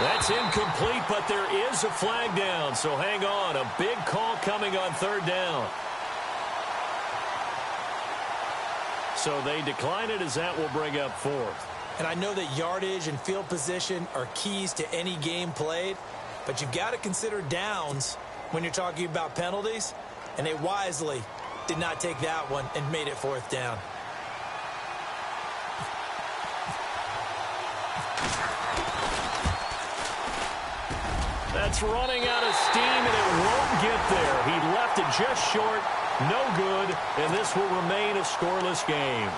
That's incomplete, but there is a flag down, so hang on. A big call coming on third down. So they decline it as that will bring up fourth. And I know that yardage and field position are keys to any game played, but you've got to consider downs when you're talking about penalties, and they wisely did not take that one and made it fourth down. That's running out of steam, and it won't get there. He left it just short, no good, and this will remain a scoreless game.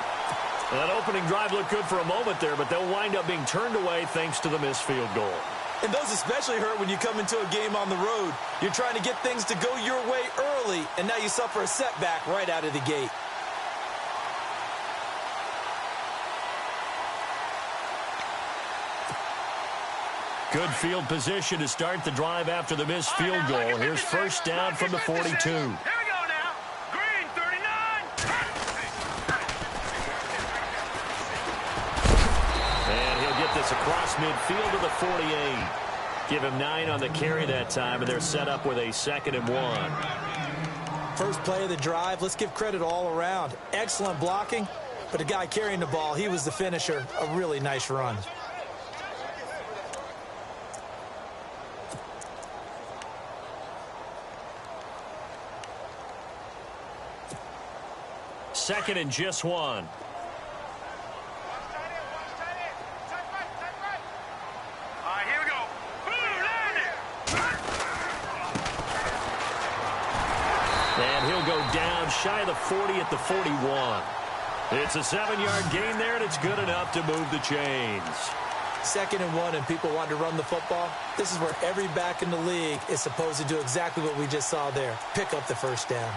That opening drive looked good for a moment there, but they'll wind up being turned away thanks to the missed field goal. And those especially hurt when you come into a game on the road. You're trying to get things to go your way early, and now you suffer a setback right out of the gate. Good field position to start the drive after the missed field goal. Here's first down from the 42. Here we go now. Green, 39. And he'll get this across midfield to the 48. Give him 9 on the carry that time, and they're set up with a 2nd and 1. First play of the drive, let's give credit all around. Excellent blocking, but the guy carrying the ball, he was the finisher. A really nice run. Second and just 1. Here we go. And he'll go down shy of the 40 at the 41. It's a 7-yard gain there, and it's good enough to move the chains. 2nd and 1, and people want to run the football. This is where every back in the league is supposed to do exactly what we just saw there. Pick up the first down.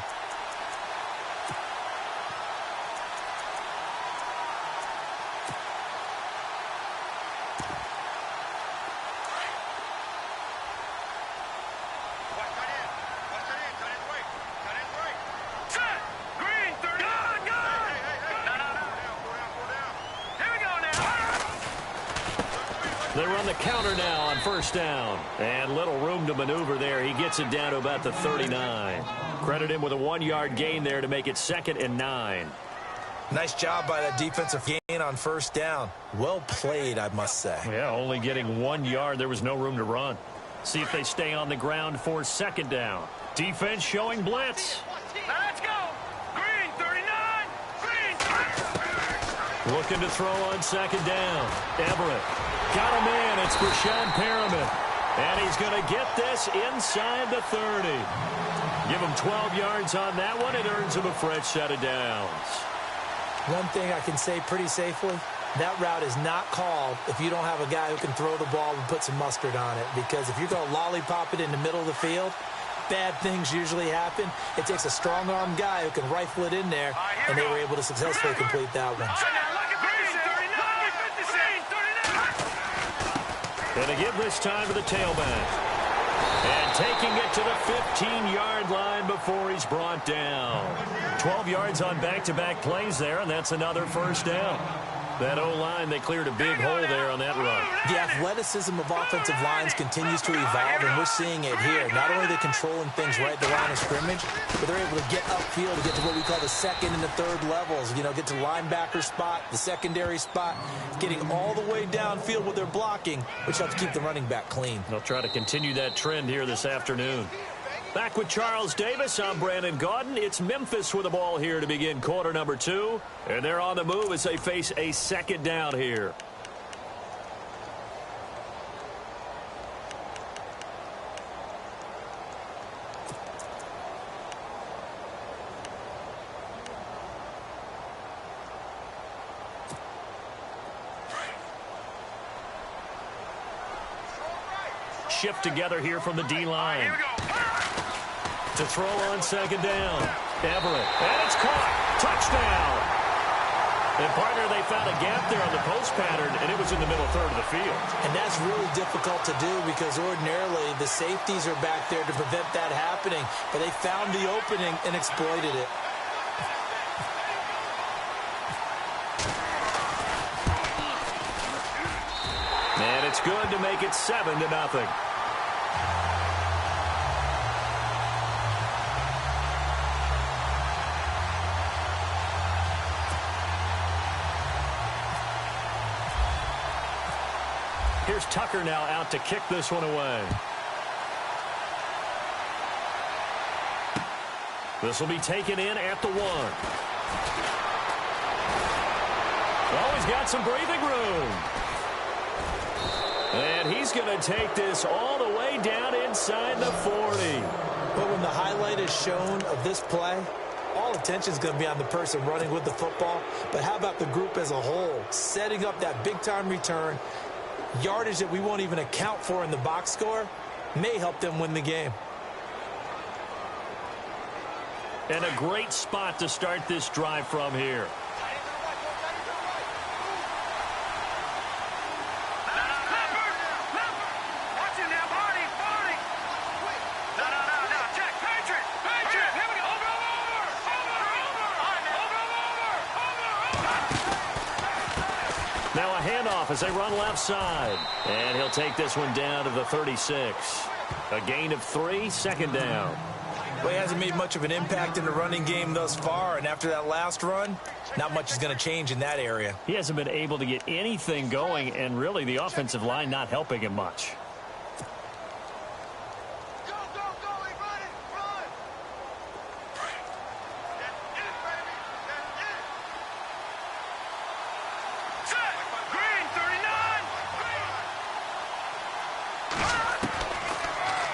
They run the counter now on first down. And little room to maneuver there. He gets it down to about the 39. Credit him with a 1-yard gain there to make it 2nd and 9. Nice job by that defensive gain on first down. Well played, I must say. Yeah, only getting 1 yard. There was no room to run. See if they stay on the ground for 2nd down. Defense showing blitz. Now let's go. Green, 39. Green. Looking to throw on 2nd down. Everett. Got him in. It's Brashad Perriman. And he's going to get this inside the 30. Give him 12 yards on that one. It earns him a fresh set of downs. One thing I can say pretty safely, that route is not called if you don't have a guy who can throw the ball and put some mustard on it. Because if you're going to lollipop it in the middle of the field, bad things usually happen. It takes a strong-arm guy who can rifle it in there, and they were able to successfully complete that one. And to give this time to the tailback. And taking it to the 15-yard line before he's brought down. 12 yards on back-to-back plays there, and that's another first down. That O-line, they cleared a big hole there on that run. The athleticism of offensive lines continues to evolve, and we're seeing it here. Not only are they controlling things right at the line of scrimmage, but they're able to get upfield to get to what we call the 2nd and the 3rd levels. You know, get to linebacker spot, the secondary spot, getting all the way downfield with their blocking, which helps keep the running back clean. They'll try to continue that trend here this afternoon. Back with Charles Davis, I'm Brandon Gaudin. It's Memphis with the ball here to begin quarter number 2. And they're on the move as they face a 2nd down here. Shift together here from the D-line. To throw on 2nd down. Everett. And it's caught. Touchdown. And, partner, they found a gap there on the post pattern, and it was in the middle third of the field. And that's really difficult to do because ordinarily the safeties are back there to prevent that happening. But they found the opening and exploited it. And it's good to make it 7-0. Here's Tucker now out to kick this one away. This will be taken in at the 1. Oh, he's got some breathing room. And he's going to take this all the way down inside the 40. But when the highlight is shown of this play, all attention is going to be on the person running with the football. But how about the group as a whole? Setting up that big-time return, yardage that we won't even account for in the box score, may help them win the game. And a great spot to start this drive from here. Now a handoff as they run left side. And he'll take this one down to the 36. A gain of 3, second down. Well, he hasn't made much of an impact in the running game thus far, and after that last run, not much is going to change in that area. He hasn't been able to get anything going, and really the offensive line not helping him much.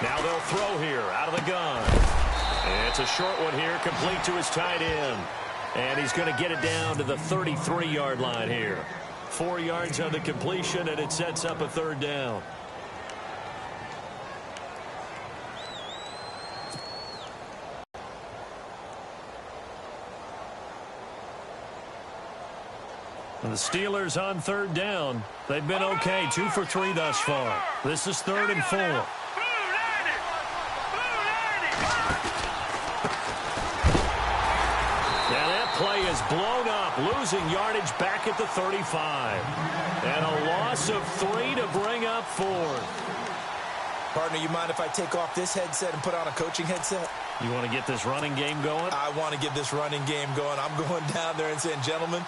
Now they'll throw here out of the gun. It's a short one here, complete to his tight end. And he's going to get it down to the 33-yard line here. 4 yards on the completion, and it sets up a third down. And the Steelers on third down. They've been okay, 2 for 3 thus far. This is 3rd and 4. Play is blown up, losing yardage back at the 35. And a loss of 3 to bring up 4. Partner, you mind if I take off this headset and put on a coaching headset? You want to get this running game going? I want to get this running game going. I'm going down there and saying, gentlemen,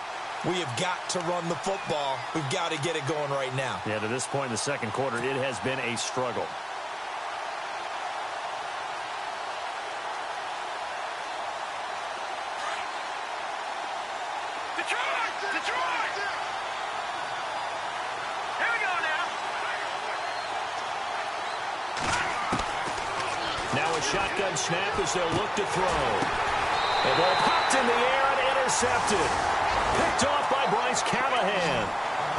we have got to run the football. We've got to get it going right now. Yeah, to this point in the second quarter, it has been a struggle. Shotgun snap as they'll look to throw. The ball popped in the air and intercepted. Picked off by Bryce Callahan.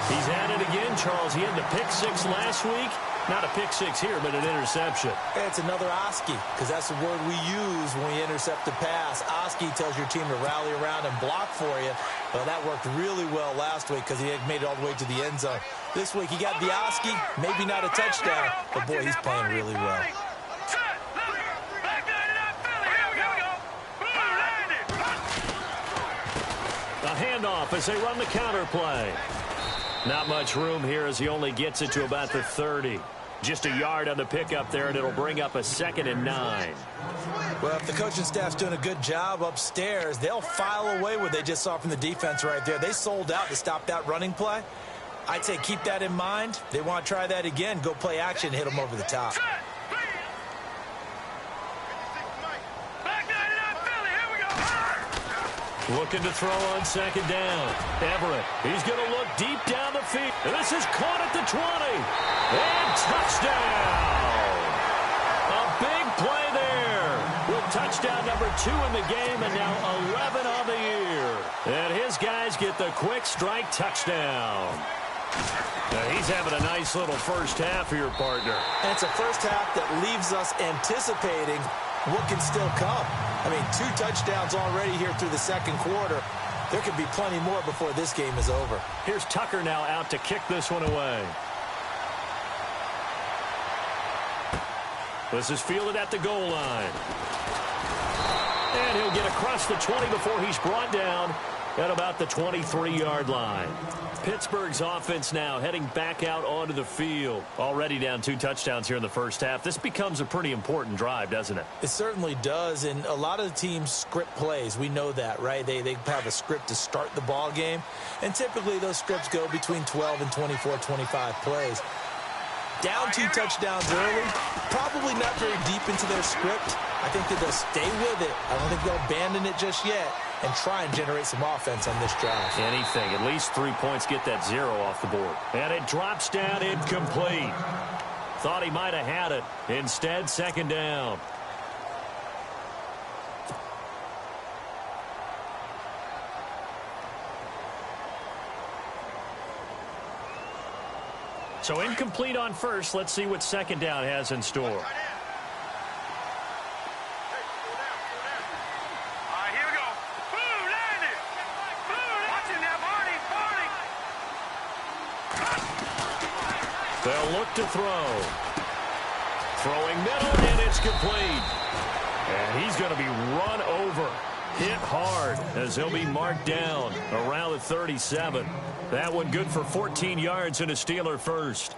He's at it again, Charles. He had the pick 6 last week. Not a pick 6 here, but an interception. It's another Oski, because that's the word we use when we intercept a pass. Oski tells your team to rally around and block for you. Well, that worked really well last week because he had made it all the way to the end zone. This week he got the Oski, maybe not a touchdown, but boy, he's playing really well. Handoff as they run the counter play. Not much room here as he only gets it to about the 30. Just a yard on the pickup there, and it'll bring up a 2nd and 9. Well, if the coaching staff's doing a good job upstairs, they'll file away what they just saw from the defense right there. They sold out to stop that running play. I'd say keep that in mind. They want to try that again. Go play action, hit them over the top. Looking to throw on 2nd down. Everett, he's going to look deep down the field. And this is caught at the 20. And touchdown! A big play there with touchdown number 2 in the game and now 11 on the year. And his guys get the quick strike touchdown. Now he's having a nice little first half here, partner. And it's a first half that leaves us anticipating what can still come. I mean, 2 touchdowns already here through the second quarter. There could be plenty more before this game is over. Here's Tucker now out to kick this one away. This is fielded at the goal line. And he'll get across the 20 before he's brought down at about the 23-yard line. Pittsburgh's offense now heading back out onto the field. Already down 2 touchdowns here in the first half. This becomes a pretty important drive, doesn't it? It certainly does, and a lot of the teams script plays. We know that, right? They have a script to start the ball game, and typically those scripts go between 12 and 24, 25 plays. Down 2 touchdowns early, probably not very deep into their script. I think that they'll stay with it. I don't think they'll abandon it just yet and try and generate some offense on this drive. Anything. At least 3 points, get that 0 off the board. And it drops down incomplete. Thought he might have had it. Instead, second down. So incomplete on first. Let's see what second down has in store. They'll look to throw. Throwing middle, and it's complete. And he's going to be run over. Hit hard as he'll be marked down around the 37. That one good for 14 yards and a Steeler first.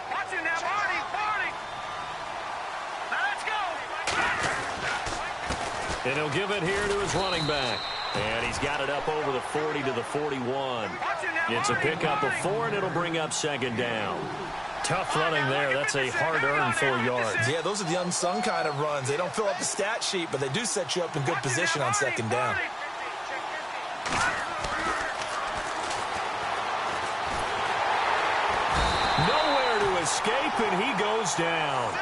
Watching that party. Now let's go. And he'll give it here to his running back. And he's got it up over the 40 to the 41. It's a pickup of 4, and it'll bring up second down. Tough running there. That's a hard-earned 4 yards. Yeah, those are the unsung kind of runs. They don't fill up the stat sheet, but they do set you up in good position on second down. Nowhere to escape, and he goes down.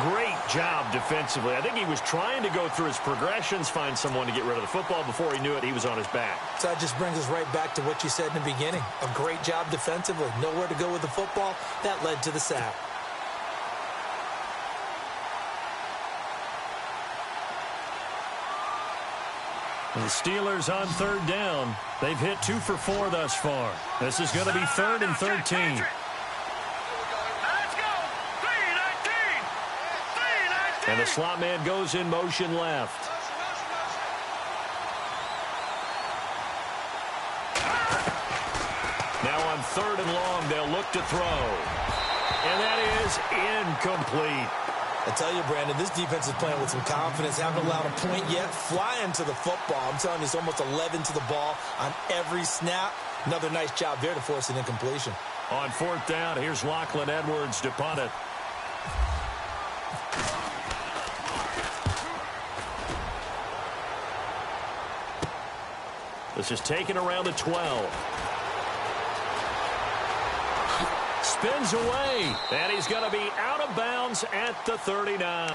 Great job defensively. I think he was trying to go through his progressions, find someone to get rid of the football. Before he knew it, he was on his back. So that just brings us right back to what you said in the beginning. A great job defensively. Nowhere to go with the football. That led to the sack. The Steelers on third down. They've hit 2 for 4 thus far. This is going to be 3rd and 13. And the slot man goes in motion left. Now on 3rd and long, they'll look to throw. And that is incomplete. I tell you, Brandon, this defense is playing with some confidence. Haven't allowed a point yet. Flying to the football. I'm telling you, it's almost 11 to the ball on every snap. Another nice job there to force an incompletion. On 4th down, here's Lachlan Edwards to punt it. This is taken around the 12. Spins away, and he's going to be out of bounds at the 39.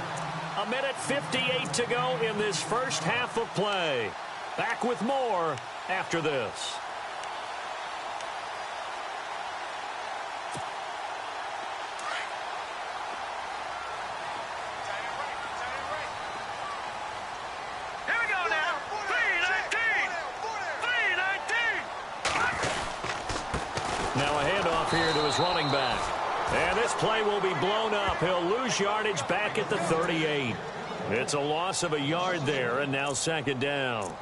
1:58 to go in this first half of play. Back with more after this. Here to his running back. And this play will be blown up. He'll lose yardage back at the 38. It's a loss of a yard there, and now second down.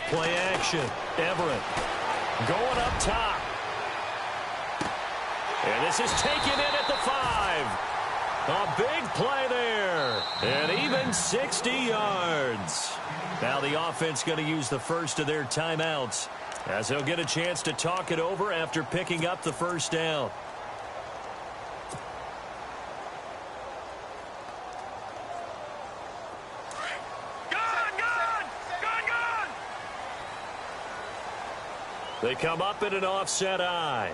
Play action. Everett going up top. And this is taken in at the 5. A big play there. And even 60 yards. Now the offense going to use the first of their timeouts as they'll get a chance to talk it over after picking up the first down. They come up in an offset eye.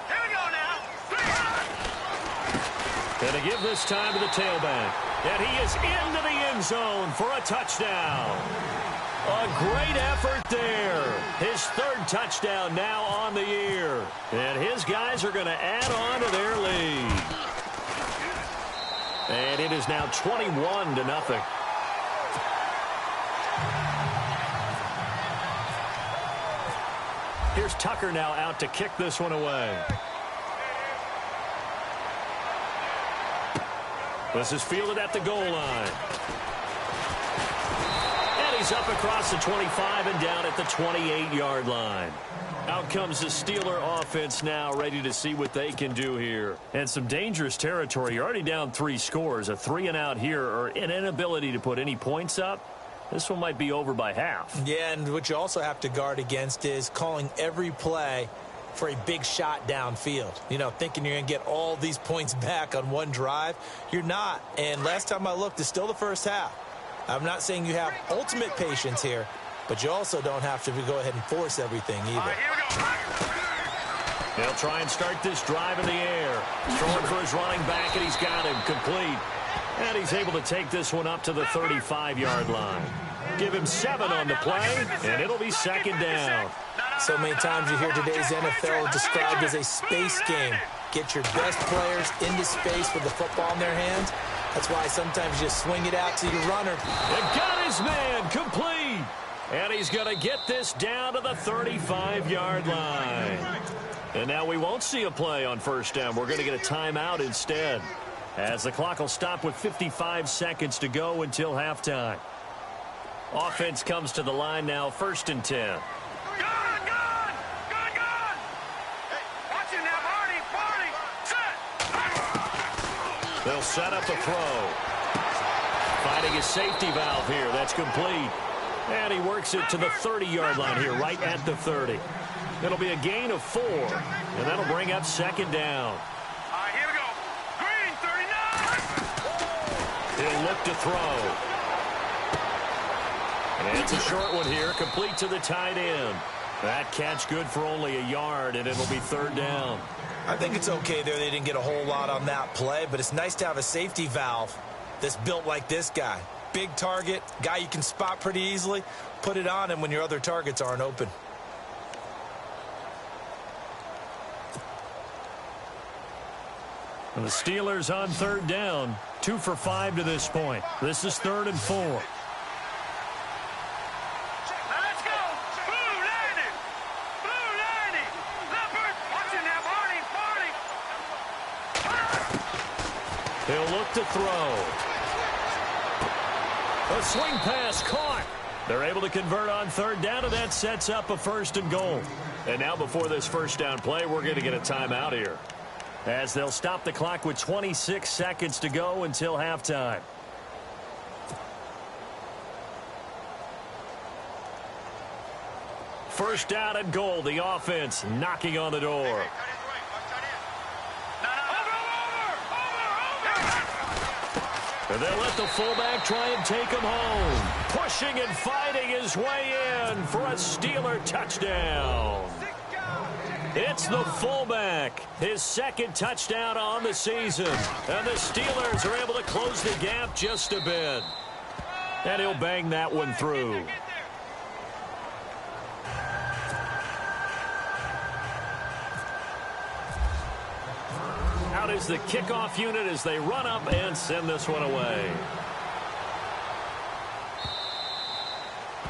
Here we go now. And to give this time to the tailback. And he is into the end zone for a touchdown. A great effort there. His third touchdown now on the year. And his guys are going to add on to their lead. And it is now 21-0. Here's Tucker now out to kick this one away. This is fielded at the goal line. And he's up across the 25 and down at the 28-yard line. Out comes the Steeler offense now, ready to see what they can do here. And some dangerous territory. You're already down 3 scores. A 3-and-out here, or an inability to put any points up. This one might be over by half. Yeah, and what you also have to guard against is calling every play for a big shot downfield. You know, thinking you're going to get all these points back on one drive. You're not. And last time I looked, it's still the first half. I'm not saying you have ultimate patience here, but you also don't have to go ahead and force everything either. They'll try and start this drive in the air. Throwing for his running back, and he's got him complete. And he's able to take this one up to the 35-yard line. Give him 7 on the play, and it'll be second down. So many times you hear today's NFL described as a space game. Get your best players into space with the football in their hands. That's why sometimes you swing it out to your runner. And got his man complete. And he's going to get this down to the 35-yard line. And now we won't see a play on first down. We're going to get a timeout instead, as the clock will stop with 55 seconds to go until halftime. Offense comes to the line now, 1st and 10. Good! Hey, watch it now, Barney! Set! They'll set up a throw. Finding his safety valve here. That's complete. And he works it to the 30-yard line here, right at the 30. It'll be a gain of 4, and that'll bring up second down. All right, here we go. Green, 39! He'll look to throw. And it's a short one here, complete to the tight end. That catch good for only a yard, and it'll be 3rd down. I think it's okay there. They didn't get a whole lot on that play, but it's nice to have a safety valve that's built like this guy. Big target, guy you can spot pretty easily. Put it on him when your other targets aren't open. And the Steelers on 3rd down. 2 for 5 to this point. This is 3rd and 4. Now let's go! Blue 90! Blue 90! Leopard! Watch it now, Barney! He'll look to throw. A swing pass caught. They're able to convert on 3rd down, and that sets up a 1st and goal. And now before this first down play, we're going to get a timeout here, as they'll stop the clock with 26 seconds to go until halftime. First down and goal. The offense knocking on the door. And they'll let the fullback try and take him home. Pushing and fighting his way in for a Steeler touchdown. It's the fullback, his 2nd touchdown on the season. And the Steelers are able to close the gap just a bit. And he'll bang that one through. Out is the kickoff unit as they run up and send this one away.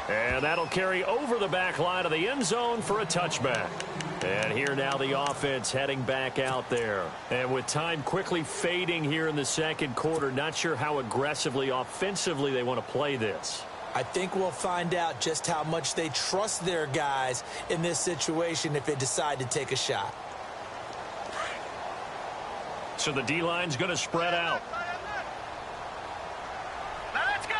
And that'll carry over the back line of the end zone for a touchback. And here now the offense heading back out there. And with time quickly fading here in the 2nd quarter, not sure how aggressively, offensively they want to play this. I think we'll find out just how much they trust their guys in this situation if they decide to take a shot. So the D-line's going to spread out. Now let's go!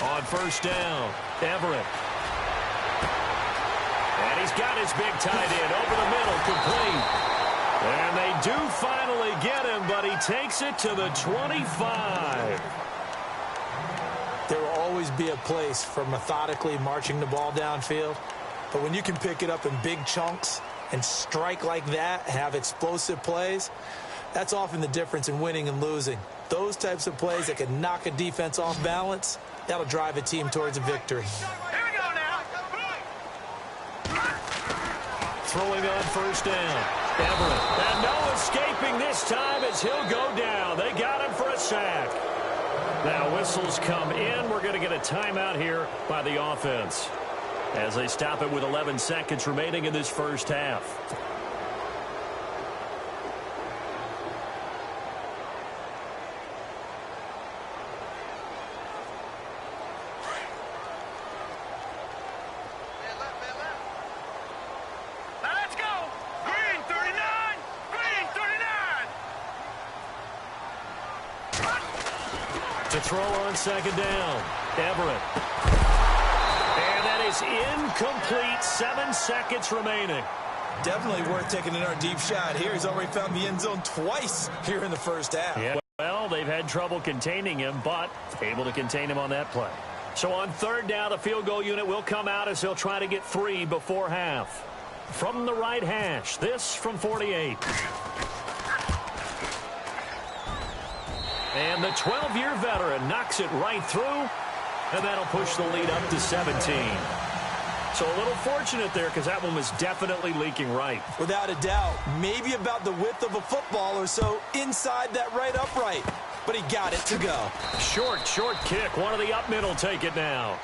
On 1st down, Everett. And he's got his big tight end over the middle, complete. And they do finally get him, but he takes it to the 25. There will always be a place for methodically marching the ball downfield. But when you can pick it up in big chunks and strike like that, have explosive plays, That's often the difference in winning and losing. Those types of plays that can knock a defense off balance, that'll drive a team towards a victory. Here we go now. Throwing on first down. Everett. And no escaping this time as he'll go down. They got him for a sack. Now whistles come in. We're going to get a timeout here by the offense as they stop it with 11 seconds remaining in this first half. Now let's go. Green 39. Green 39. To throw on second down. Everett. And that is incomplete. 7 seconds remaining. Definitely worth taking another deep shot here. He's already found the end zone twice here in the first half. Yeah, well, they've had trouble containing him, but able to contain him on that play. So on third down, the field goal unit will come out as they'll try to get 3 before half. From the right hash, this from 48. And the 12-year veteran knocks it right through, and that'll push the lead up to 17. So a little fortunate there because that one was definitely leaking right. Without a doubt, maybe about the width of a football or so inside that right upright. But he got it to go. Short kick. One of the up middle take it now.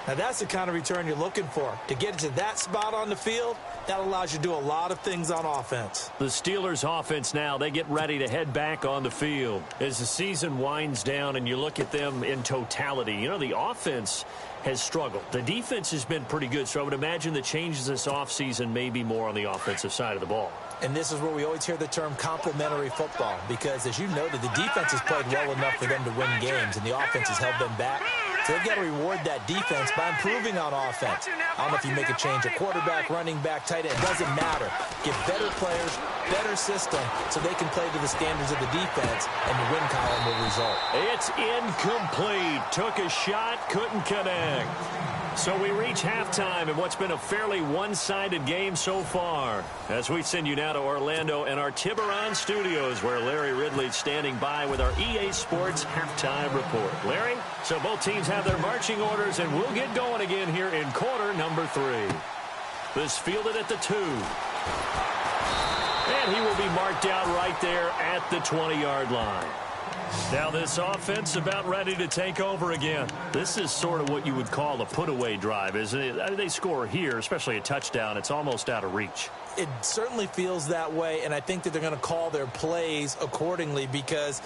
Now that's the kind of return you're looking for. To get to that spot on the field, that allows you to do a lot of things on offense. The Steelers' offense now, they get ready to head back on the field. As the season winds down and you look at them in totality, you know, the offense has struggled. The defense has been pretty good, so I would imagine the changes this offseason may be more on the offensive side of the ball. And this is where we always hear the term complementary football, because as you noted, the defense has played well enough for them to win games, and the offense has held them back. So they've got to reward that defense by improving on offense. I don't know if you make a change at quarterback, running back, tight end. It doesn't matter. Get better players, better system, so they can play to the standards of the defense, and the win column will result. It's incomplete. Took a shot, couldn't connect. So we reach halftime in what's been a fairly one-sided game so far. As we send you now to Orlando and our Tiburon studios, where Larry Ridley's standing by with our EA Sports halftime report. Larry, so both teams have their marching orders, and we'll get going again here in quarter number 3. This fielded at the 2. And he will be marked out right there at the 20-yard line. Now this offense about ready to take over again. This is sort of what you would call a put-away drive, isn't it? They score here, especially a touchdown. It's almost out of reach. It certainly feels that way, and I think that they're going to call their plays accordingly, because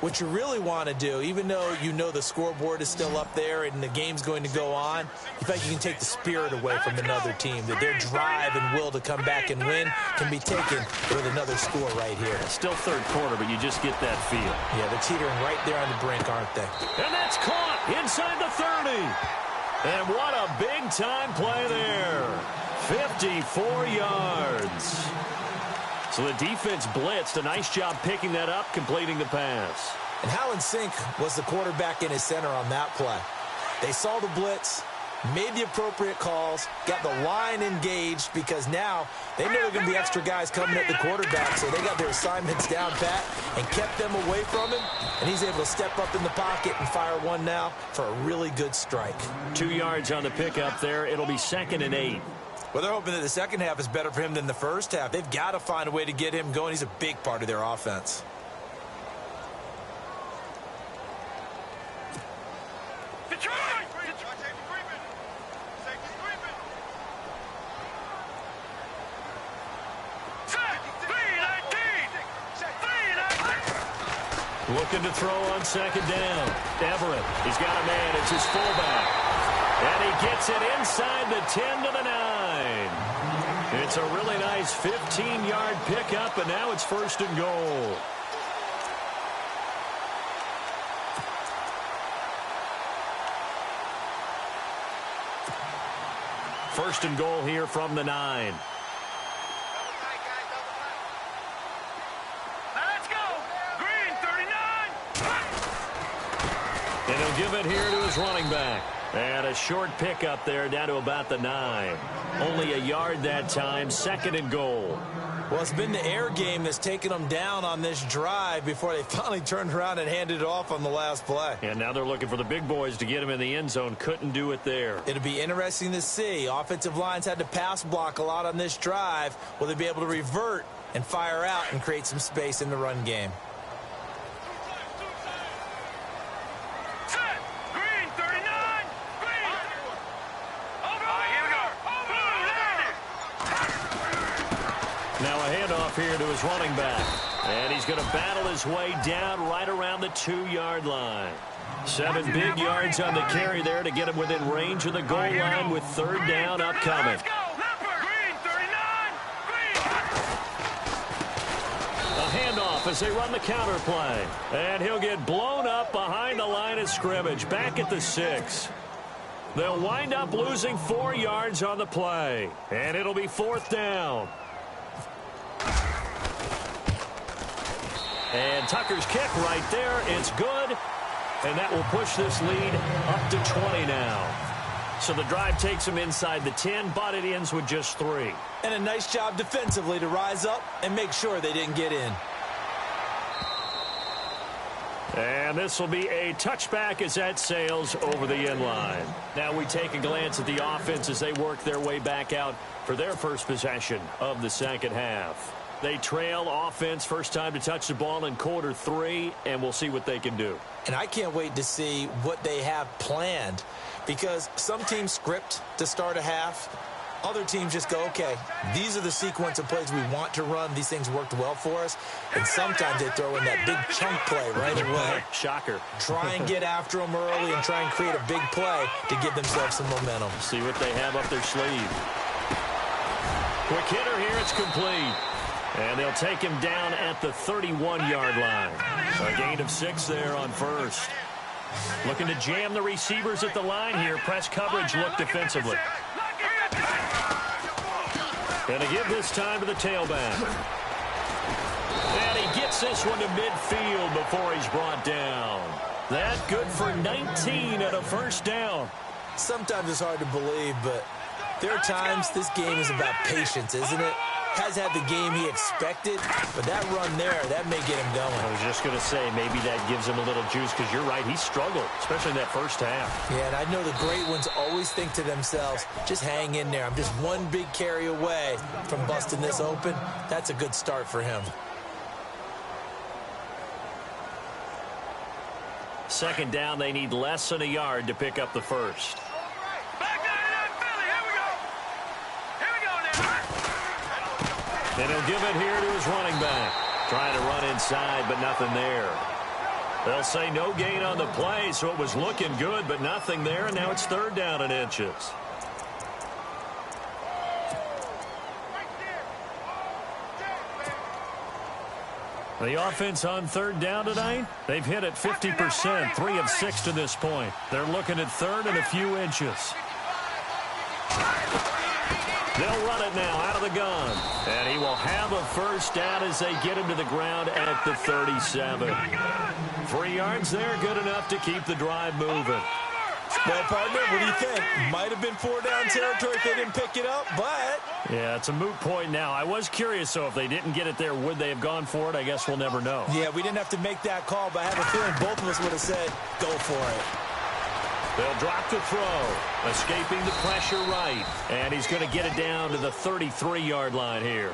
what you really want to do, even though you know the scoreboard is still up there and the game's going to go on, in fact, you can take the spirit away from another team, that their drive and will to come back and win can be taken with another score right here. Still third quarter, but you just get that feel. Yeah, they're teetering right there on the brink, aren't they? And that's caught inside the 30. And what a big-time play there. 54 yards. So the defense blitzed. A nice job picking that up, completing the pass. And how in sync was the quarterback in his center on that play? They saw the blitz, made the appropriate calls, got the line engaged, because now they know there are going to be extra guys coming at the quarterback, so they got their assignments down pat and kept them away from him, and he's able to step up in the pocket and fire one now for a really good strike. 2 yards on the pickup there. It'll be 2nd and 8. Well, they're hoping that the second half is better for him than the first half. They've got to find a way to get him going. He's a big part of their offense. Detroit! Looking to throw on second down. Everett, he's got a man. It's his fullback. And he gets it inside the 10 to the 9. It's a really nice 15-yard pickup, and now it's 1st and goal. First and goal here from the 9. And he'll give it here to his running back. And a short pickup there down to about the 9. Only a yard that time, 2nd and goal. Well, it's been the air game that's taken them down on this drive before they finally turned around and handed it off on the last play. And now they're looking for the big boys to get him in the end zone. Couldn't do it there. It'll be interesting to see. Offensive lines had to pass block a lot on this drive. Will they be able to revert and fire out and create some space in the run game? Set. Green, 39. Green. Over. Here we go. Now a handoff here to his running back. And he's going to battle his way down right around the 2-yard line. 7 big yards on the carry there to get him within range of the goal line with third down upcoming. A handoff as they run the counter play. And he'll get blown up behind the line of scrimmage, back at the 6. They'll wind up losing 4 yards on the play. And it'll be 4th down. And Tucker's kick right there. It's good. And that will push this lead up to 20 now. So the drive takes them inside the 10, but it ends with just 3. And a nice job defensively to rise up and make sure they didn't get in. And this will be a touchback as that sails over the end line. Now we take a glance at the offense as they work their way back out for their first possession of the second half. They trail offense first time to touch the ball in quarter 3, and we'll see what they can do. And I can't wait to see what they have planned, because some teams script to start a half. Other teams just go, okay, these are the sequence of plays we want to run. These things worked well for us. And sometimes they throw in that big chunk play right away. Shocker. Try and get after them early and try and create a big play to give themselves some momentum. See what they have up their sleeve. Quick hitter here, it's complete. And they'll take him down at the 31-yard line. A gain of 6 there on first. Looking to jam the receivers at the line here. Press coverage look defensively. And to give this time to the tailback. And he gets this one to midfield before he's brought down. That good for 19 and a first down. Sometimes it's hard to believe, but there are times this game is about patience, isn't it? Has had the game he expected, but that run there, that may get him going. I was just going to say, maybe that gives him a little juice, because you're right, he struggled, especially in that first half. Yeah, and I know the great ones always think to themselves, just hang in there. I'm just one big carry away from busting this open. That's a good start for him. Second down, they need less than a yard to pick up the first. And he'll give it here to his running back. Trying to run inside, but nothing there. They'll say no gain on the play, so it was looking good, but nothing there, and now it's third down and inches. The offense on third down tonight, they've hit it 50%, 3 of 6 to this point. They're looking at third and a few inches. They'll run it now out of the gun. And he will have a first down as they get him to the ground at the 37. 3 yards there, good enough to keep the drive moving. Well, partner, what do you think? Might have been 4-down territory if they didn't pick it up, but... Yeah, it's a moot point now. I was curious, so if they didn't get it there, would they have gone for it? I guess we'll never know. Yeah, we didn't have to make that call, but I have a feeling both of us would have said, go for it. They'll drop the throw, escaping the pressure right, and he's going to get it down to the 33-yard line here.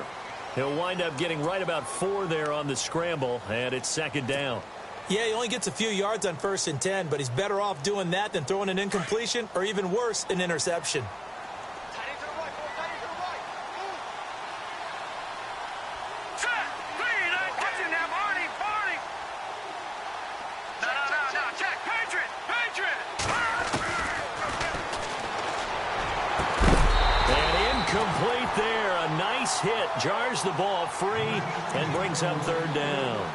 He'll wind up getting right about 4 there on the scramble, and it's second down. Yeah, he only gets a few yards on 1st and 10, but he's better off doing that than throwing an incompletion or, even worse, an interception. Hit, jars the ball free, and brings up third down.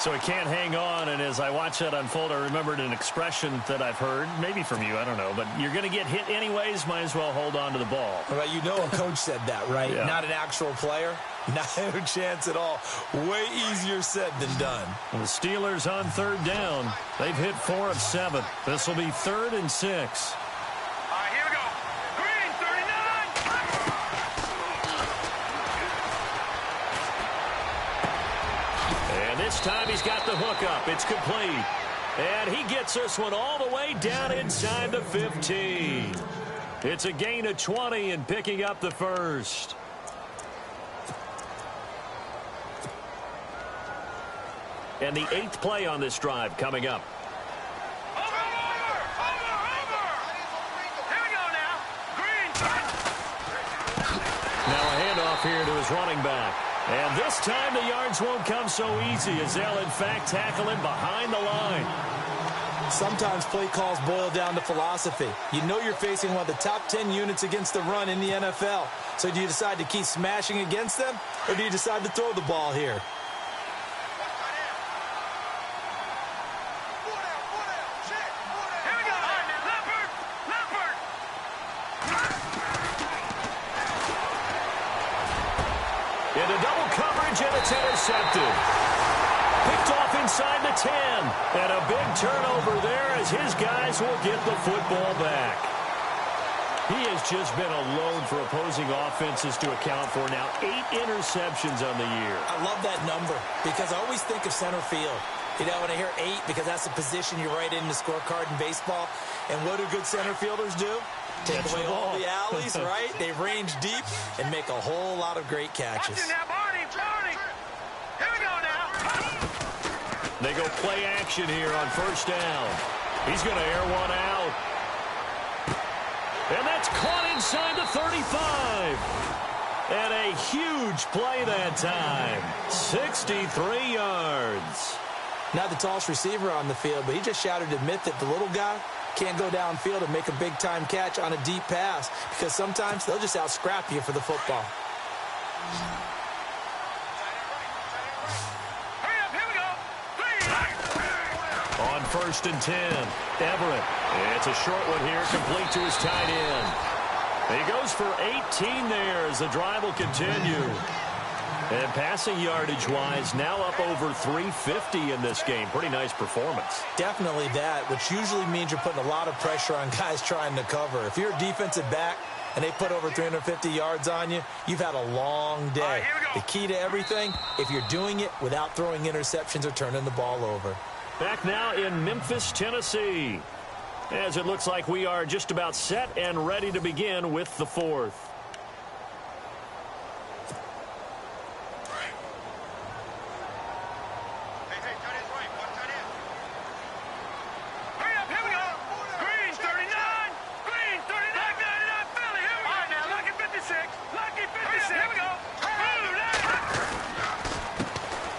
So he can't hang on, and as I watch that unfold, I remembered an expression that I've heard, maybe from you, I don't know, but you're going to get hit anyways, might as well hold on to the ball. Well, you know a coach said that, right? Yeah. Not an actual player. No chance at all. Way easier said than done. And the Steelers on third down. They've hit 4 of 7. This will be 3rd and 6. This time he's got the hook up. It's complete. And he gets this one all the way down inside the 15. It's a gain of 20 and picking up the first. And the 8th play on this drive coming up. Over! Here we go now. Green. Now a handoff here to his running back. And this time the yards won't come so easy as they'll in fact tackle him behind the line. Sometimes play calls boil down to philosophy. You know you're facing one of the top 10 units against the run in the NFL. So do you decide to keep smashing against them, or do you decide to throw the ball here? Into double coverage, and it's intercepted. Picked off inside the 10. And a big turnover there as his guys will get the football back. He has just been a load for opposing offenses to account for now. 8 interceptions on the year. I love that number because I always think of center field. You know, when I hear 8, because that's the position you write in the scorecard in baseball. And what do good center fielders do? Take away all the alleys, right? They range deep and make a whole lot of great catches. Watch it now, Barney. Here we go now. They go play action here on first down. He's going to air one out. And that's caught inside the 35. And a huge play that time. 63 yards. Not the tallest receiver on the field, but he just shouted to admit that the little guy can't go downfield and make a big-time catch on a deep pass because sometimes they'll just out-scrap you for the football. Hurry up, here we go. On first and 10, Everett. It's a short one here, complete to his tight end. He goes for 18 there as the drive will continue. And passing yardage-wise, now up over 350 in this game. Pretty nice performance. Definitely that, which usually means you're putting a lot of pressure on guys trying to cover. If you're a defensive back and they put over 350 yards on you, you've had a long day. All right, here we go. The key to everything, if you're doing it without throwing interceptions or turning the ball over. Back now in Memphis, Tennessee, as it looks like we are just about set and ready to begin with the 4th. Hurry up, here we go. Green 39. Green 39. Philly, here we go. All right, now, Lucky 56. Lucky 56. Here we go.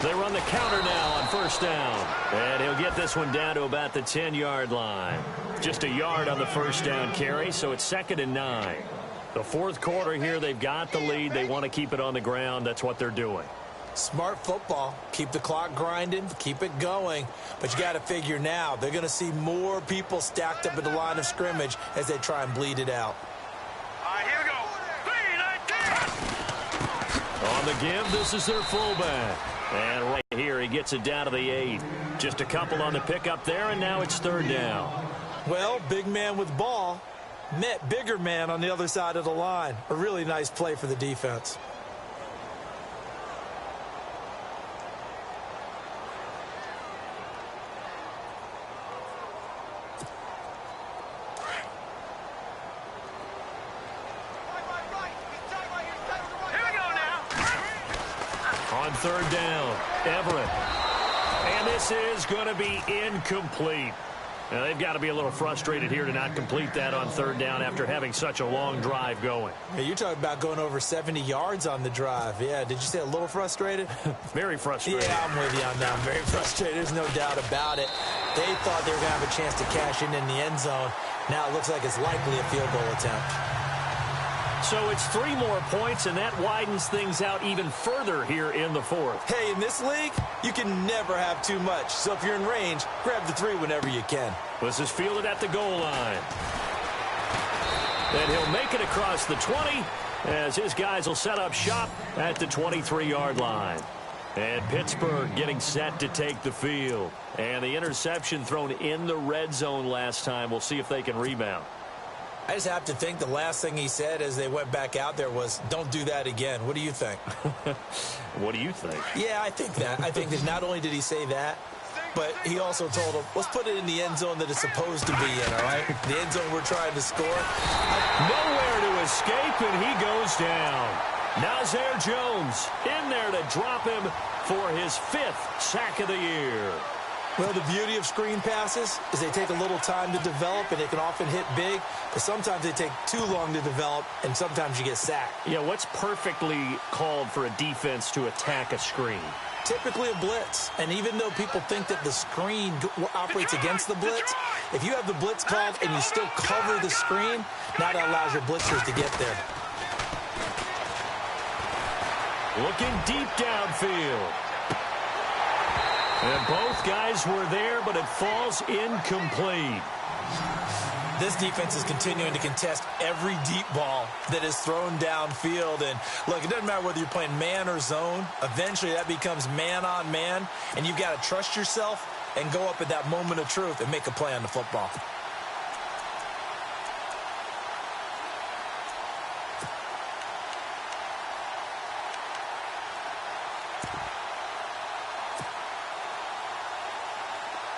They run the counter now on first down. And he'll get this one down to about the 10-yard line. Just a yard on the first down carry, so it's 2nd and 9. The 4th quarter here, they've got the lead. They want to keep it on the ground. That's what they're doing. Smart football. Keep the clock grinding. Keep it going. But you got to figure now, they're going to see more people stacked up at the line of scrimmage as they try and bleed it out. All right, here we go. Green 19. On the give, this is their fullback. And right here, he gets it down to the 8. Just a couple on the pickup there, and now it's 3rd down. Well, big man with ball met bigger man on the other side of the line. A really nice play for the defense. Here we go now. On 3rd down, Everett. And this is going to be incomplete. Now, they've got to be a little frustrated here to not complete that on 3rd down after having such a long drive going. Hey, you're talking about going over 70 yards on the drive. Yeah, did you say a little frustrated? Very frustrated. Yeah, I'm with you on that. I'm very frustrated. There's no doubt about it. They thought they were going to have a chance to cash in the end zone. Now it looks like it's likely a field goal attempt. So it's 3 more points, and that widens things out even further here in the 4th. Hey, in this league, you can never have too much. So if you're in range, grab the 3 whenever you can. This is fielded at the goal line. And he'll make it across the 20 as his guys will set up shop at the 23-yard line. And Pittsburgh getting set to take the field. And the interception thrown in the red zone last time. We'll see if they can rebound. I just have to think the last thing he said as they went back out there was, don't do that again. What do you think? What do you think? Yeah, I think that. I think that not only did he say that, but he also told him, let's put it in the end zone that it's supposed to be in, all right? The end zone we're trying to score. Nowhere to escape, and he goes down. Nazir Jones in there to drop him for his 5th sack of the year. Well, the beauty of screen passes is they take a little time to develop, and they can often hit big, but sometimes they take too long to develop, and sometimes you get sacked. Yeah, what's perfectly called for a defense to attack a screen? Typically a blitz, and even though people think that the screen operates against the blitz, if you have the blitz called and you still cover the screen, now that allows your blitzers to get there. Looking deep downfield. And both guys were there, but it falls incomplete. This defense is continuing to contest every deep ball that is thrown downfield. And, look, it doesn't matter whether you're playing man or zone. Eventually, that becomes man-on-man, and you've got to trust yourself and go up at that moment of truth and make a play on the football.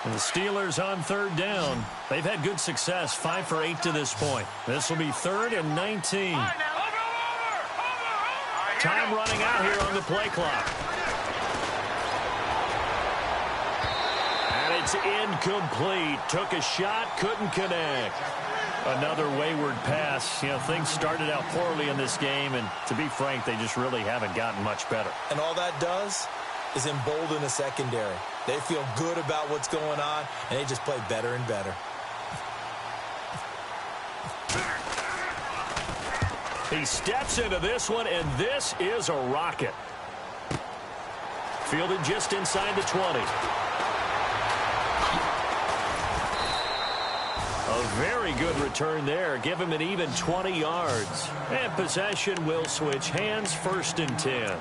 And the Steelers on 3rd down. They've had good success, 5 for 8 to this point. This will be 3rd and 19. Time running out here on the play clock. And it's incomplete. Took a shot, couldn't connect. Another wayward pass. You know, things started out poorly in this game, and to be frank, they just really haven't gotten much better. And all that does is embolden the secondary. They feel good about what's going on, and they just play better and better. He steps into this one, and this is a rocket. Fielded just inside the 20. A very good return there. Give him an even 20 yards. And possession will switch hands, 1st and 10.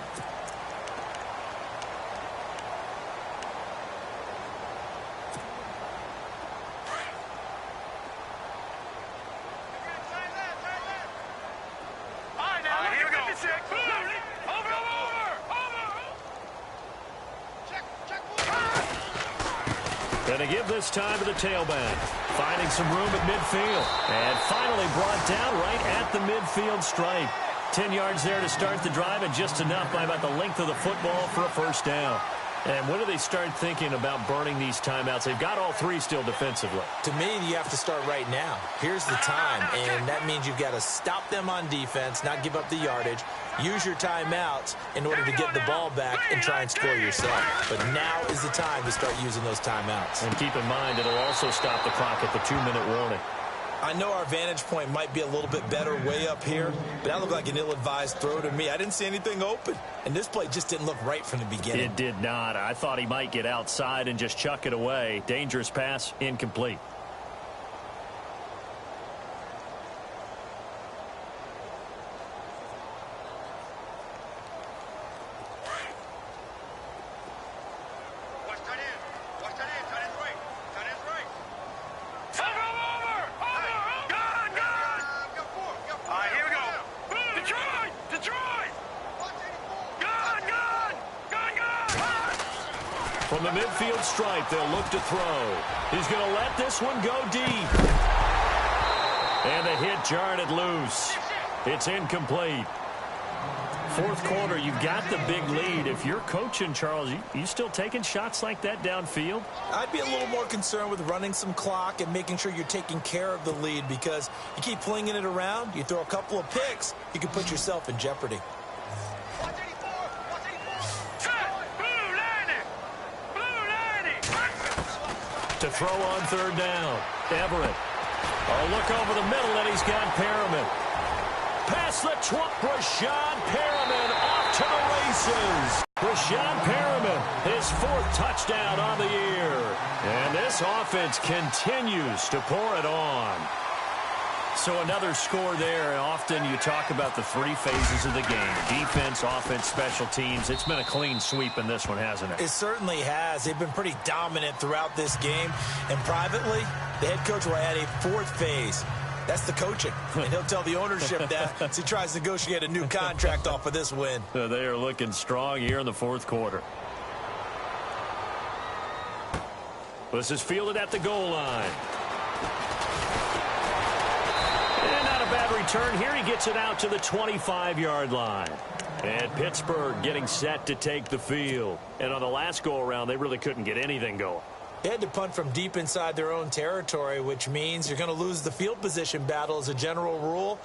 Going to give this time to the tailback. Finding some room at midfield. And finally brought down right at the midfield stripe. 10 yards there to start the drive, and just enough by about the length of the football for a 1st down. And when do they start thinking about burning these timeouts? They've got all 3 still defensively. To me, you have to start right now. Here's the time, and that means you've got to stop them on defense, not give up the yardage, use your timeouts in order to get the ball back and try and score yourself. But now is the time to start using those timeouts. And keep in mind, it'll also stop the clock at the 2-minute warning. I know our vantage point might be a little bit better way up here, but that looked like an ill-advised throw to me. I didn't see anything open, and this play just didn't look right from the beginning. It did not. I thought he might get outside and just chuck it away. Dangerous pass, incomplete. From the midfield stripe, they'll look to throw. He's going to let this one go deep. And the hit jarred it loose. It's incomplete. 4th quarter, you've got the big lead. If you're coaching, Charles, you still taking shots like that downfield? I'd be a little more concerned with running some clock and making sure you're taking care of the lead, because you keep flinging it around, you throw a couple of picks, you can put yourself in jeopardy. To throw on 3rd down. Everett. Oh, look over the middle, and he's got Perriman. Past the 20. Rashad Perriman off to the races. Rashad Perriman, his 4th touchdown on the year. And this offense continues to pour it on. So another score there. Often you talk about the 3 phases of the game. Defense, offense, special teams. It's been a clean sweep in this one, hasn't it? It certainly has. They've been pretty dominant throughout this game. And privately, the head coach will add a 4th phase. That's the coaching. And he'll tell the ownership that as he tries to negotiate a new contract off of this win. They are looking strong here in the fourth quarter. This is fielded at the goal line. And not a bad return here. He gets it out to the 25-yard line. And Pittsburgh getting set to take the field. And on the last go-around, they really couldn't get anything going. They had to punt from deep inside their own territory, which means you're going to lose the field position battle as a general rule.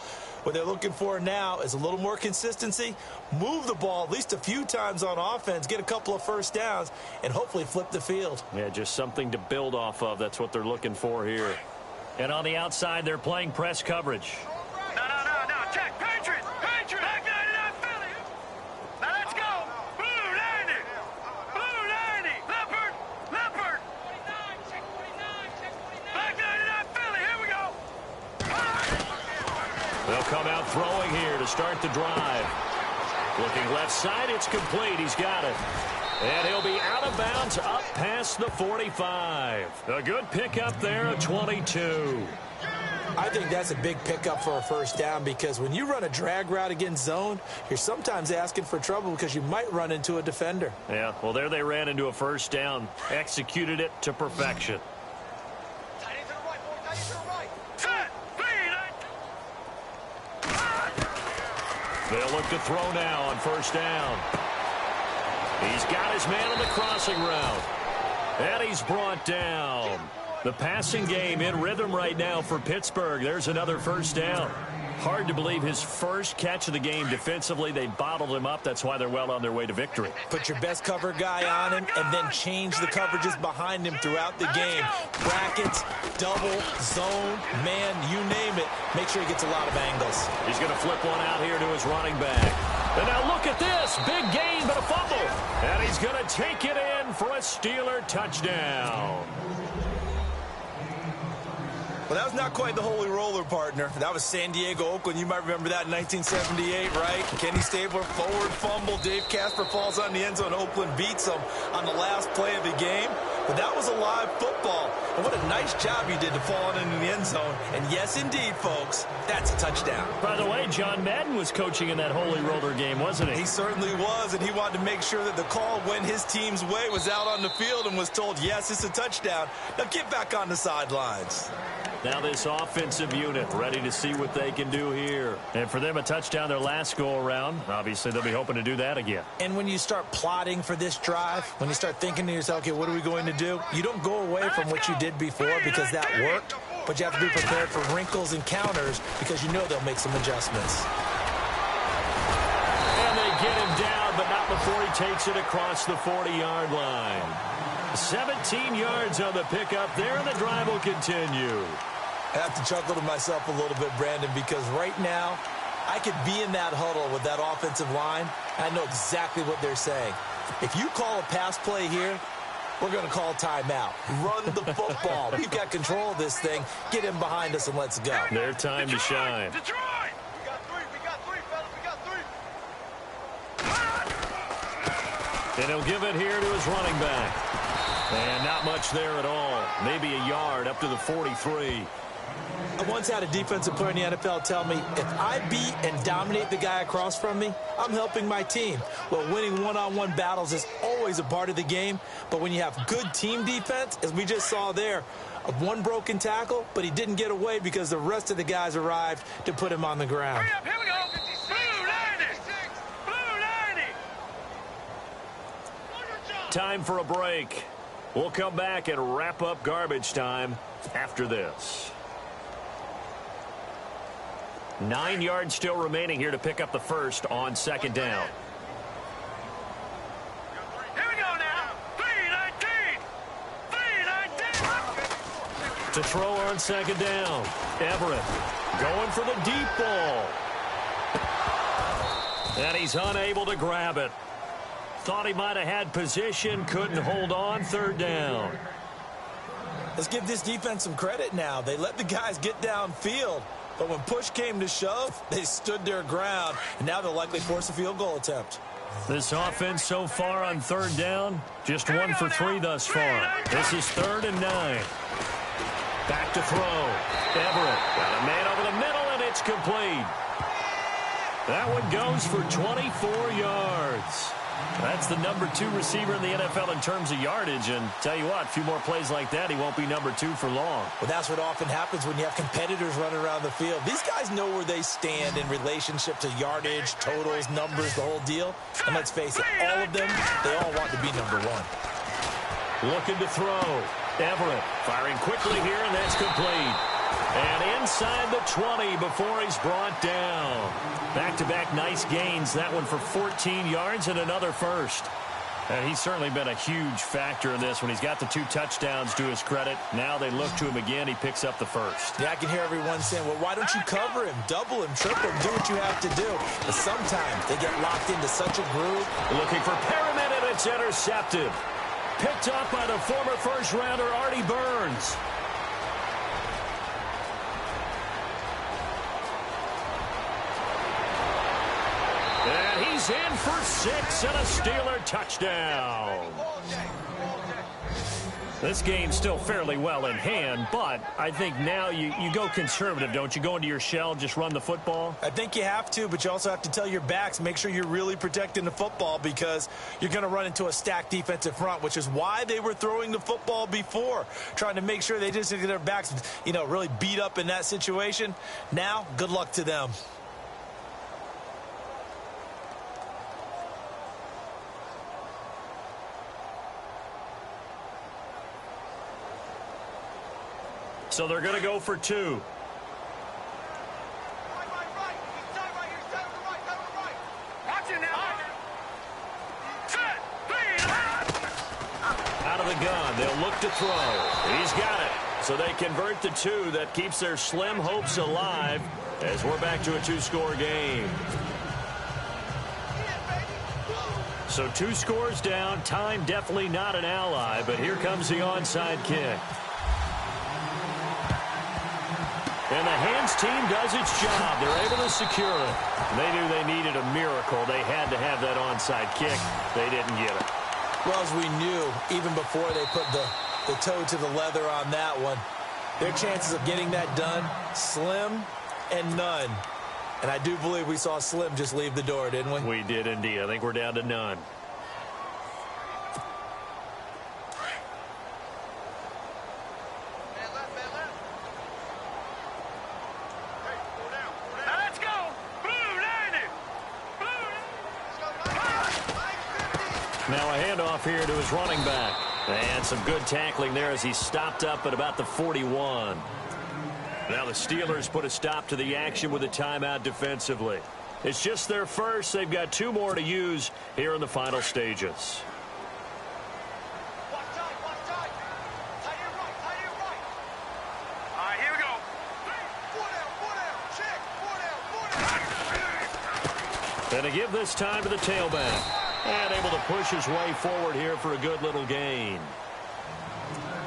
What they're looking for now is a little more consistency, move the ball at least a few times on offense, get a couple of first downs, and hopefully flip the field. Yeah, just something to build off of. That's what they're looking for here. And on the outside, they're playing press coverage. No. Check. Patriots. Back 99, Philly. Now let's go. Blue 90. Blue 90. Leopard. Check 49. Back 99, Philly. Here we go. They'll come out throwing here to start the drive. Looking left side, it's complete. He's got it. And he'll be out of bounds up past the 45. A good pickup there at 22. I think that's a big pickup for a first down because when you run a drag route against zone, you're sometimes asking for trouble because you might run into a defender. Yeah, well, there they ran into a first down. Executed it to perfection. Tight end to the right, boy. Tight end to the right. Set. They'll look to throw now on first down. He's got his man on the crossing route. And he's brought down. The passing game in rhythm right now for Pittsburgh. There's another first down. Hard to believe his first catch of the game defensively. They bottled him up. That's why they're well on their way to victory. Put your best cover guy on him and then change the coverages behind him throughout the game. Brackets, double, zone, man, you name it. Make sure he gets a lot of angles. He's going to flip one out here to his running back. And now look at this. Big gain, but a fumble. And he's going to take it in for a Steeler touchdown. Well, that was not quite the holy roller, partner. That was San Diego, Oakland. You might remember that in 1978, right? Kenny Stabler, forward fumble. Dave Casper falls on the end zone. Oakland beats him on the last play of the game. But that was a live football. And what a nice job you did to fall into the end zone. And yes, indeed, folks, that's a touchdown. By the way, John Madden was coaching in that holy roller game, wasn't he? He certainly was, and he wanted to make sure that the call went his team's way, was out on the field and was told, yes, it's a touchdown. Now get back on the sidelines. Now this offensive unit ready to see what they can do here. And for them, a touchdown their last go-around. Obviously, they'll be hoping to do that again. And when you start plotting for this drive, when you start thinking to yourself, okay, what are we going to do? You don't go away from what you did before because that worked, but you have to be prepared for wrinkles and counters because you know they'll make some adjustments. And they get him down, but not before he takes it across the 40-yard line. 17 yards on the pickup there, and the drive will continue. I have to chuckle to myself a little bit, Brandon, because right now I could be in that huddle with that offensive line. I know exactly what they're saying. If you call a pass play here, we're going to call timeout. Run the football. We've got control of this thing. Get him behind us and let's go. Their time to shine. Detroit! We got three, fellas. We got three. And he'll give it here to his running back. And not much there at all. Maybe a yard up to the 43. I once had a defensive player in the NFL tell me, if I beat and dominate the guy across from me, I'm helping my team. Well, winning one-on-one battles is always a part of the game, but when you have good team defense, as we just saw there, one broken tackle, but he didn't get away because the rest of the guys arrived to put him on the ground. Hurry up, here we go. Blue 90. Blue 90. Time for a break. We'll come back and wrap up garbage time after this. 9 yards still remaining here to pick up the first on second down. Here we go now. 319. 319. To throw on second down. Everett going for the deep ball. And he's unable to grab it. Thought he might have had position, couldn't hold on, third down. Let's give this defense some credit now. They let the guys get downfield, but when push came to shove, they stood their ground, and now they'll likely force a field goal attempt. This offense so far on third down, just 1 for 3 thus far. This is 3rd and 9. Back to throw. Everett got a man over the middle, and it's complete. That one goes for 24 yards. That's the number 2 receiver in the NFL in terms of yardage. And tell you what, a few more plays like that, he won't be number 2 for long. Well, that's what often happens when you have competitors running around the field. These guys know where they stand in relationship to yardage, totals, numbers, the whole deal. And let's face it, all of them, they all want to be number 1. Looking to throw. Everett firing quickly here, and that's complete. And inside the 20 before he's brought down. Back-to-back nice gains. That one for 14 yards and another first. And he's certainly been a huge factor in this when he's got the 2 touchdowns to his credit. Now they look to him again. He picks up the first. Yeah, I can hear everyone saying, well, why don't you cover him, double him, triple him, do what you have to do. But sometimes they get locked into such a groove. Looking for Perriman, and it's intercepted. Picked up by the former first-rounder Artie Burns. And he's in for 6 and a Steeler touchdown. This game's still fairly well in hand, but I think now you go conservative, don't you? Go into your shell, just run the football? I think you have to, but you also have to tell your backs, make sure you're really protecting the football because you're going to run into a stacked defensive front, which is why they were throwing the football before, trying to make sure they just get their backs, really beat up in that situation. Now, good luck to them. So they're going to go for 2. Out of the gun, they'll look to throw. He's got it. So they convert the 2. That keeps their slim hopes alive as we're back to a 2-score game. So 2 scores down. Time definitely not an ally, but here comes the onside kick. And the hands team does its job. They're able to secure it. They knew they needed a miracle. They had to have that onside kick. They didn't get it. Well, as we knew, even before they put the toe to the leather on that one, their chances of getting that done, slim and none. And I do believe we saw Slim just leave the door, didn't we? We did indeed. I think we're down to none. Now a handoff here to his running back. And some good tackling there as he stopped up at about the 41. Now the Steelers put a stop to the action with a timeout defensively. It's just their first. They've got 2 more to use here in the final stages. All right, here we go. And to give this time to the tailback. And able to push his way forward here for a good little gain.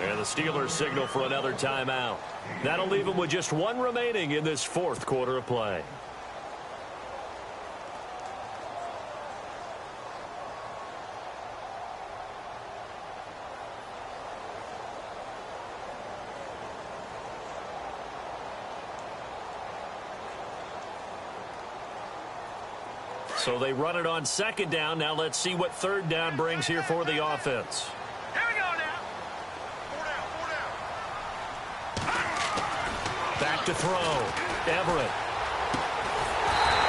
And the Steelers signal for another timeout. That'll leave them with just 1 remaining in this 4th quarter of play. So they run it on 2nd down. Now let's see what 3rd down brings here for the offense. Here we go now. 4 down. Back to throw. Everett.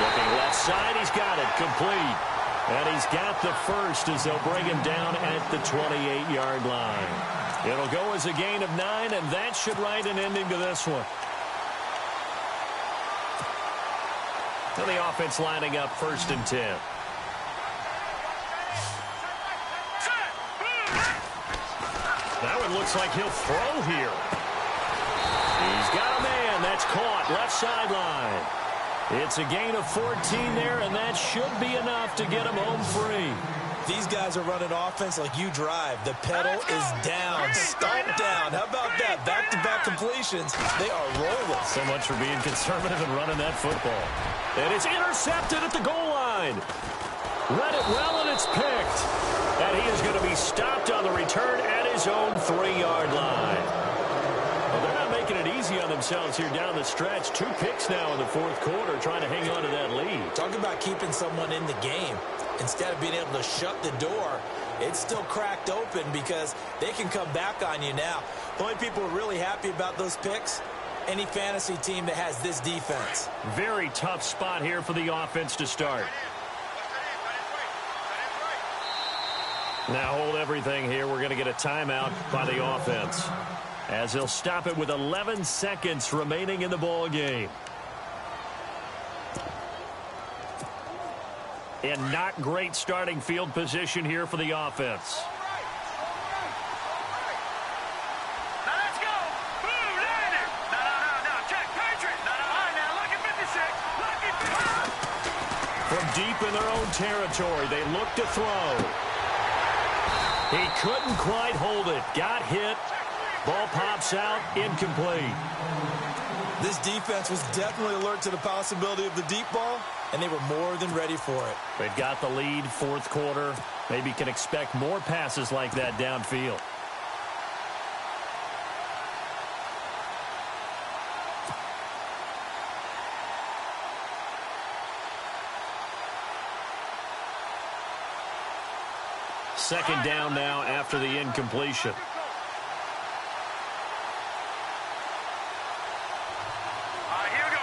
Looking left side. He's got it. Complete. And he's got the first as they'll bring him down at the 28-yard line. It'll go as a gain of 9, and that should write an ending to this one. So the offense lining up 1st and 10. That one looks like he'll throw here. He's got a man. That's caught. Left sideline. It's a gain of 14 there, and that should be enough to get him home free. These guys are running offense like you drive. The pedal is down, stomp down. How about that? Back-to-back completions. They are rolling. So much for being conservative and running that football. And it's intercepted at the goal line. Read it well, and it's picked. And he is going to be stopped on the return at his own 3-yard line. Well, they're not not making it easy on themselves here down the stretch. 2 picks now in the fourth quarter, trying to hang on to that lead. Talk about keeping someone in the game. Instead of being able to shut the door, it's still cracked open because they can come back on you now. The only people who are really happy about those picks, any fantasy team that has this defense. Very tough spot here for the offense to start. Now hold everything here. We're going to get a timeout by the offense, as they'll stop it with 11 seconds remaining in the ball game. And not great starting field position here for the offense. Now let's go. Boom, land it. No. Check, Patriot. No. All right, now, lucky 56. Lucky 56. From deep in their own territory, they look to throw. He couldn't quite hold it. Got hit. Ball pops out. Incomplete. This defense was definitely alert to the possibility of the deep ball, and they were more than ready for it. They've got the lead, fourth quarter. Maybe can expect more passes like that downfield. Second down now after the incompletion. All right, here we go.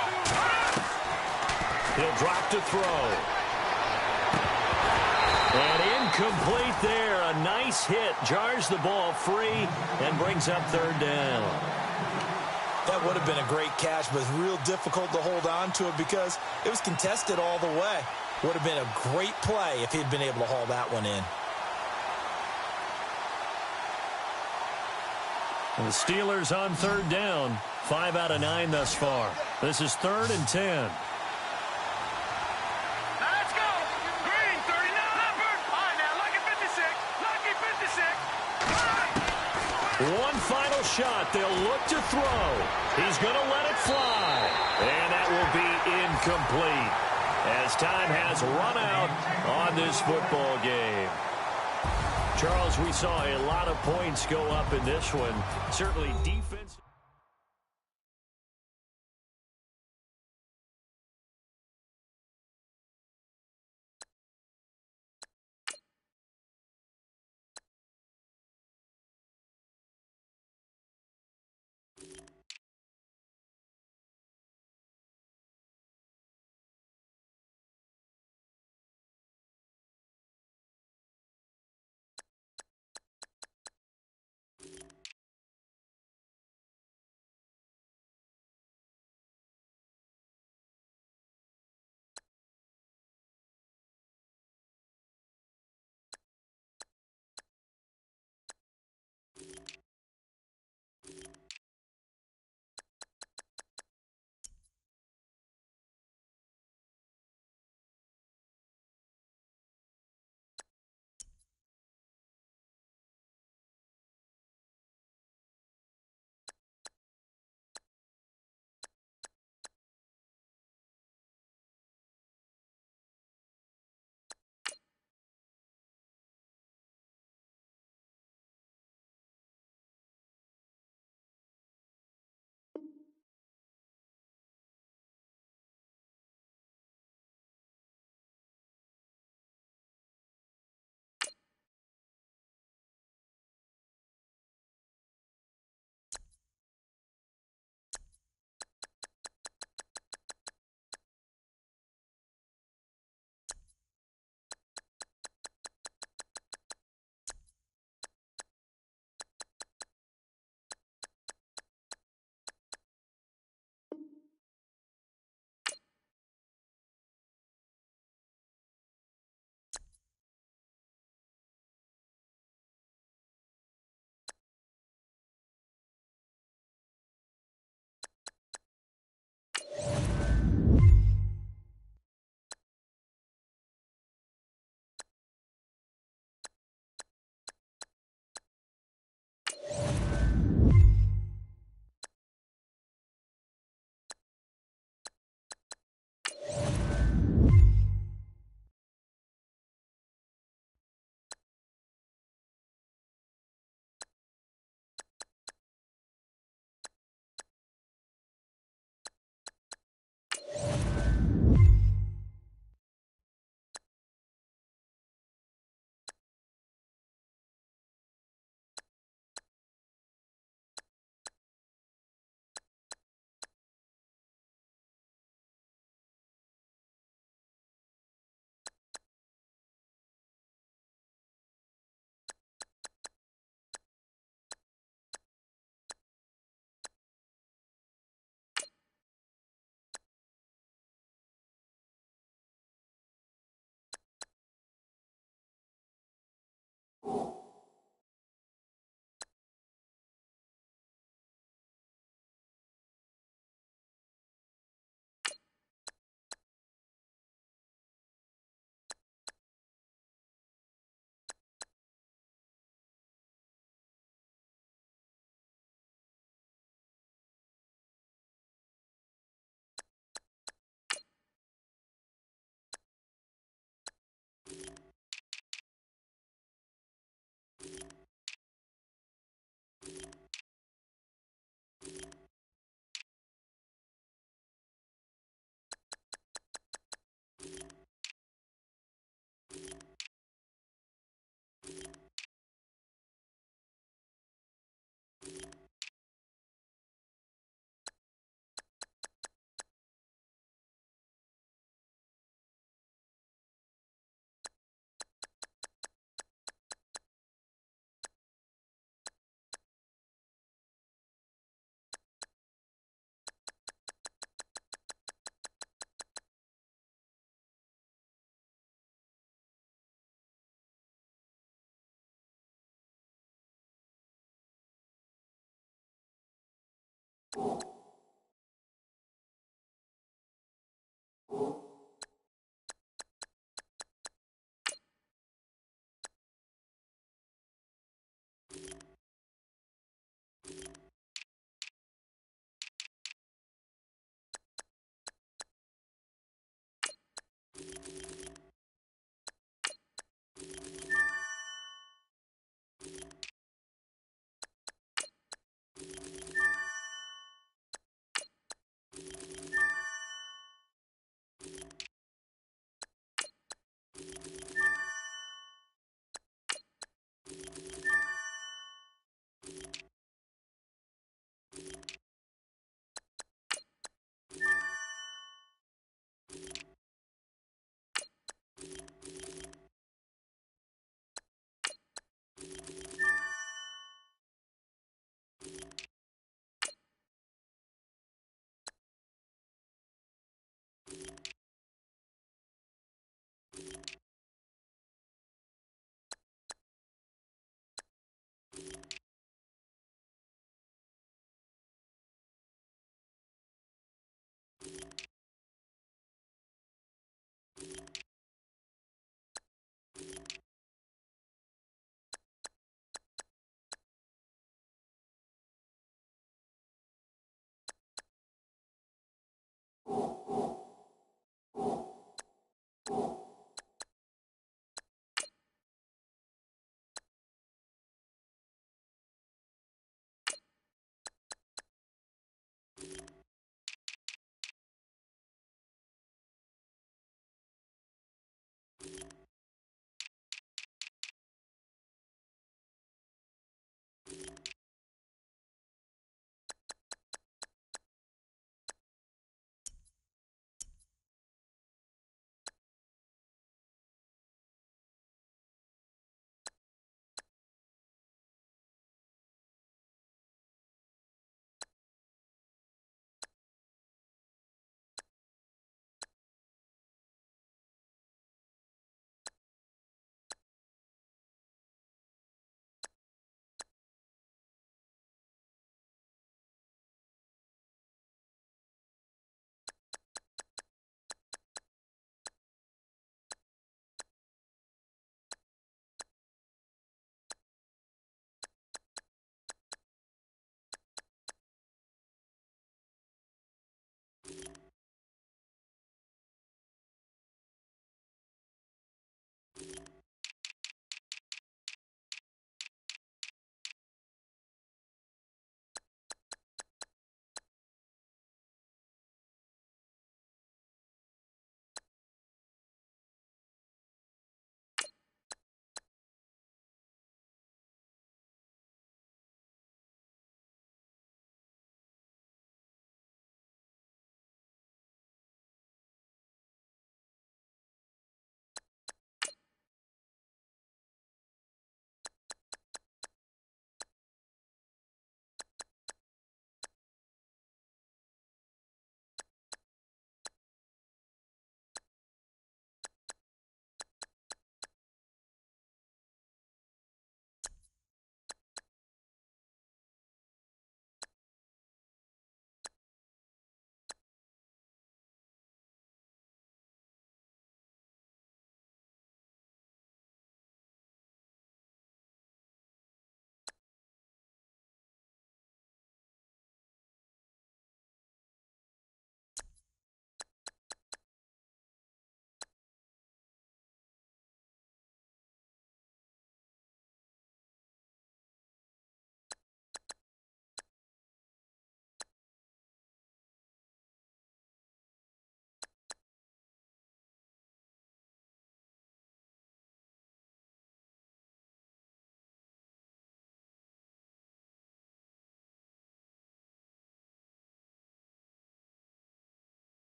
He'll drop to throw. And incomplete there. A nice hit. Jars the ball free and brings up third down. That would have been a great catch, but it's real difficult to hold on to it because it was contested all the way. Would have been a great play if he'd been able to haul that one in. And the Steelers on third down. 5 out of 9 thus far. This is 3rd and 10. Now let's go. Green, 39. Leopard. All right, now, lucky 56. Lucky 56. One final shot. They'll look to throw. He's going to let it fly. And that will be incomplete, as time has run out on this football game. Charles, we saw a lot of points go up in this one. Certainly defense.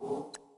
you.